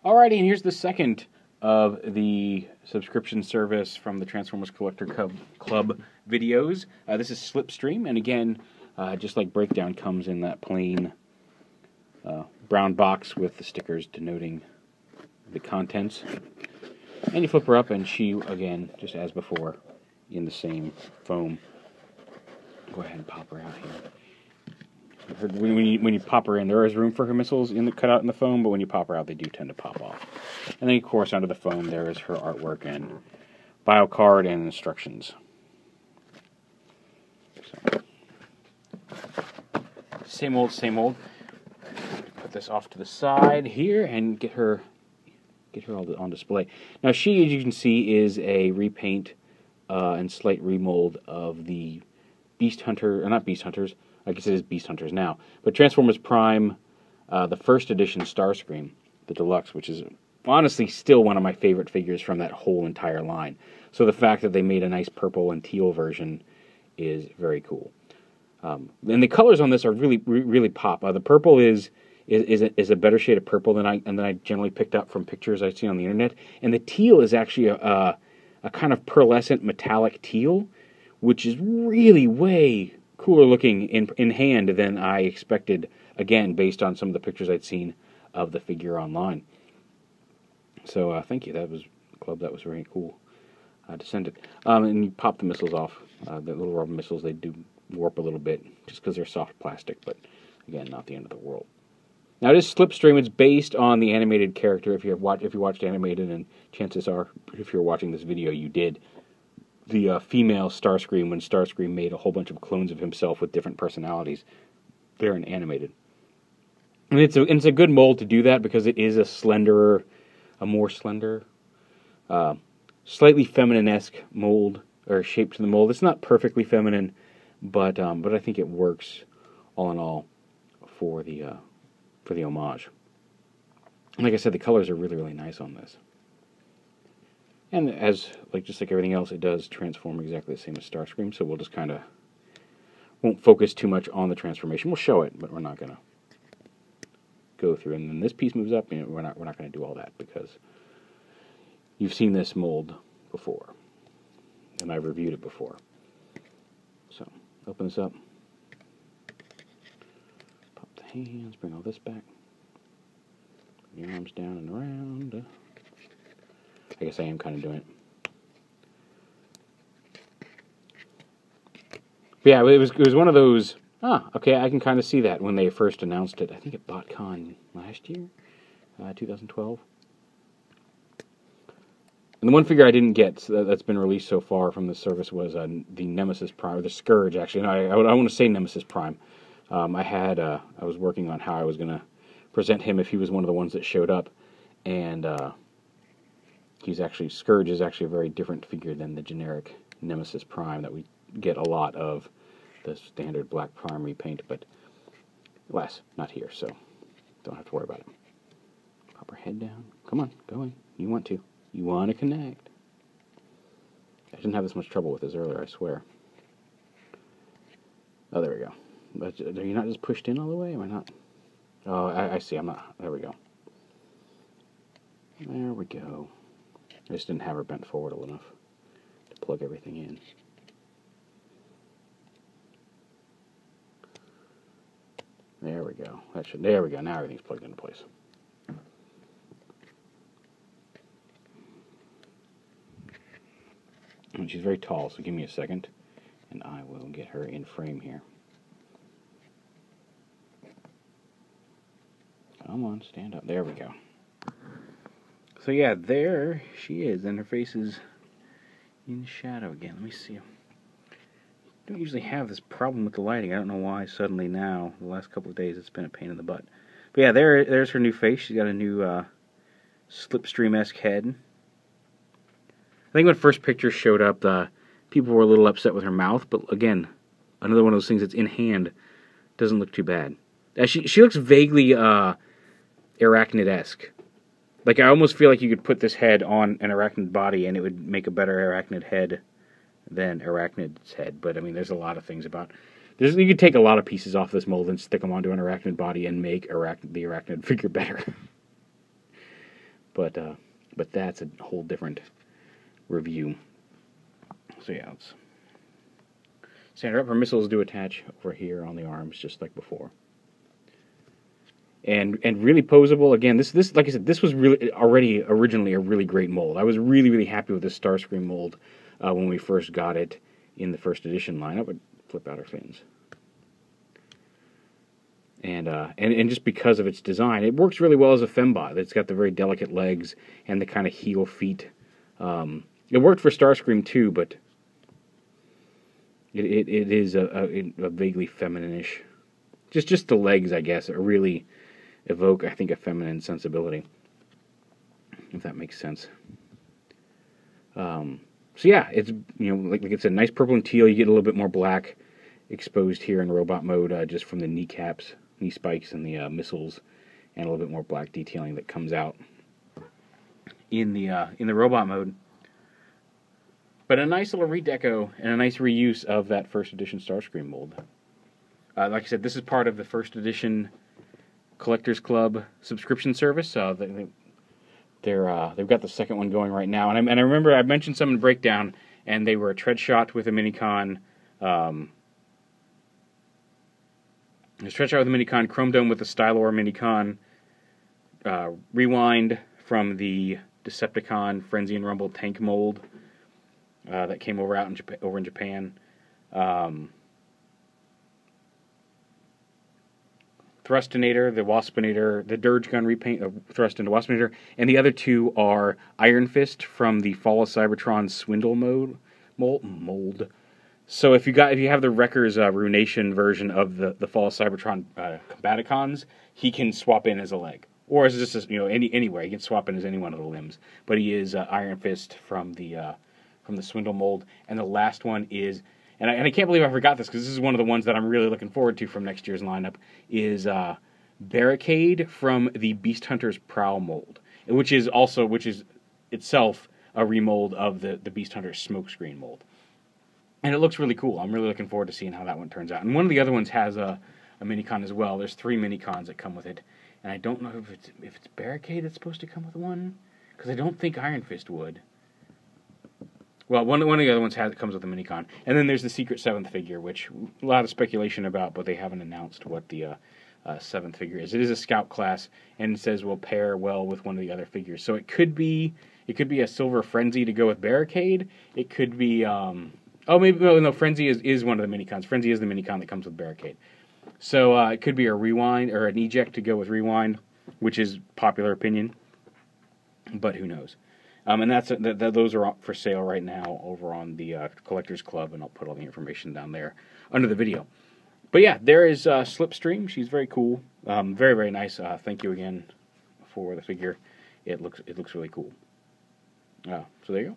Alrighty, and here's the second of the subscription service from the Transformers Collector Club videos. This is Slipstream, and again, just like Breakdown, comes in that plain brown box with the stickers denoting the contents. And you flip her up, and she, again, just as before, in the same foam. Go ahead and pop her out here. When you pop her in, there is room for her missiles cut out in the foam, but when you pop her out, they do tend to pop off. And then, of course, under the foam, there is her artwork and bio card and instructions. So, same old, same old. Put this off to the side here and get her all on display. Now, she, as you can see, is a repaint and slight remold of the Beast Hunter, or not Beast Hunters. I guess it is Beast Hunters now. But Transformers Prime, the First Edition Starscream, the Deluxe, which is honestly still one of my favorite figures from that whole entire line. So the fact that they made a nice purple and teal version is very cool. And the colors on this are really pop. The purple is a better shade of purple than I generally picked up from pictures I've seen on the internet. And the teal is actually a kind of pearlescent metallic teal, which is really way cooler looking in hand than I expected, again, based on some of the pictures I'd seen of the figure online. So, thank you. That was Club. That was very cool to send it. And you pop the missiles off. The little rubber missiles, they do warp a little bit, just because they're soft plastic, but, again, not the end of the world. Now, it is Slipstream. It's based on the animated character. If you watched animated, and chances are, if you're watching this video, you did, the female Starscream, when Starscream made a whole bunch of clones of himself with different personalities. They're in animated. And it's a good mold to do that, because it is a more slender, slightly feminine-esque mold, or shape to the mold. It's not perfectly feminine, but I think it works, all in all, for the homage. And like I said, the colors are really nice on this. And just like everything else, it does transform exactly the same as Starscream, so we'll just kind of won't focus too much on the transformation. We'll show it, but we're not going to go through. And then this piece moves up, and we're not going to do all that, because you've seen this mold before, and I've reviewed it before. So, open this up. Pop the hands, bring all this back. Bring your arms down and around. I guess I am kind of doing it. But yeah, it was one of those, okay, I can kind of see that when they first announced it. I think at BotCon last year, 2012. And the one figure I didn't get that's been released so far from the service was the Nemesis Prime, or the Scourge, actually. No, I want to say Nemesis Prime. I was working on how I was going to present him if he was one of the ones that showed up, and Scourge is actually a very different figure than the generic Nemesis Prime that we get a lot of, the standard black Prime repaint, but alas, not here, so don't have to worry about it. Pop her head down. Come on, go in. You want to. You want to connect. I didn't have this much trouble with this earlier, I swear. Oh, there we go. But are you not just pushed in all the way? Am I not? Oh, I see. I'm not. There we go. There we go. I just didn't have her bent forward enough to plug everything in. There we go. There we go. Now everything's plugged into place. And she's very tall, so give me a second, and I will get her in frame here. Come on, stand up. There we go. So yeah, there she is, and her face is in shadow again. Let me see. I don't usually have this problem with the lighting. I don't know why suddenly now, the last couple of days, it's been a pain in the butt. But yeah, there's her new face. She's got a new Slipstream-esque head. I think when first pictures showed up, people were a little upset with her mouth, but again, another one of those things that's in hand doesn't look too bad. She looks vaguely arachnid-esque. Like, I almost feel like you could put this head on an arachnid body and it would make a better arachnid head than Arachnid's head. But, I mean, there's a lot of things about... You could take a lot of pieces off this mold and stick them onto an arachnid body and make the arachnid figure better. but that's a whole different review. So yeah, let's stand her up. Her missiles do attach over here on the arms, just like before. And really posable. Again, this like I said, this was really originally a really great mold. I was really happy with this Starscream mold when we first got it in the first edition lineup. I'd flip out her fins. And just because of its design, it works really well as a fembot. It's got the very delicate legs and the kind of heel feet. It worked for Starscream too, but it is a vaguely feminine-ish. Just the legs, I guess, are really evoke, I think, a feminine sensibility, if that makes sense. So yeah, it's, you know, like it's a nice purple and teal. You get a little bit more black exposed here in robot mode, just from the kneecaps, knee spikes, and the missiles, and a little bit more black detailing that comes out in the robot mode. But a nice little redeco and a nice reuse of that first edition Starscream mold. Like I said, this is part of the First Edition Collectors Club subscription service. They've got the second one going right now. And I remember I mentioned some in Breakdown, and they were a tread shot with a Minicon. Tread shot with a Minicon, Chrome Dome with the Stylor Minicon, Rewind from the Decepticon Frenzy and Rumble tank mold that came over in Japan. Thrustinator, the Waspinator, the Dirge Gun repaint of Thrust into Waspinator, and the other two are Iron Fist from the Fall of Cybertron Swindle mold. So if you have the Wrecker's Ruination version of the Fall of Cybertron Combaticons, he can swap in as a leg, or as just anywhere he can swap in as any one of the limbs. But he is Iron Fist from the Swindle mold, and the last one is. And I can't believe I forgot this, because this is one of the ones that I'm really looking forward to from next year's lineup, is Barricade from the Beast Hunter's Prowl mold, which is itself a remold of the Beast Hunter's Smokescreen mold. And it looks really cool. I'm really looking forward to seeing how that one turns out. And one of the other ones has a Minicon as well. There's 3 Minicons that come with it. And I don't know if it's Barricade that's supposed to come with one, because I don't think Iron Fist would. Well, one of the other ones comes with a Minicon. And then there's the secret 7th figure, which a lot of speculation about, but they haven't announced what the 7th figure is. It is a scout class, and it says will pair well with one of the other figures. So it could be a Silver Frenzy to go with Barricade. It could be Frenzy is one of the Minicons. Frenzy is the Minicon that comes with Barricade. So it could be a Rewind or an Eject to go with Rewind, which is popular opinion, but who knows. And those are for sale right now over on the Collectors Club, and I'll put all the information down there under the video. But yeah, there is Slipstream. She's very cool, very nice. Thank you again for the figure. It looks really cool. So there you go.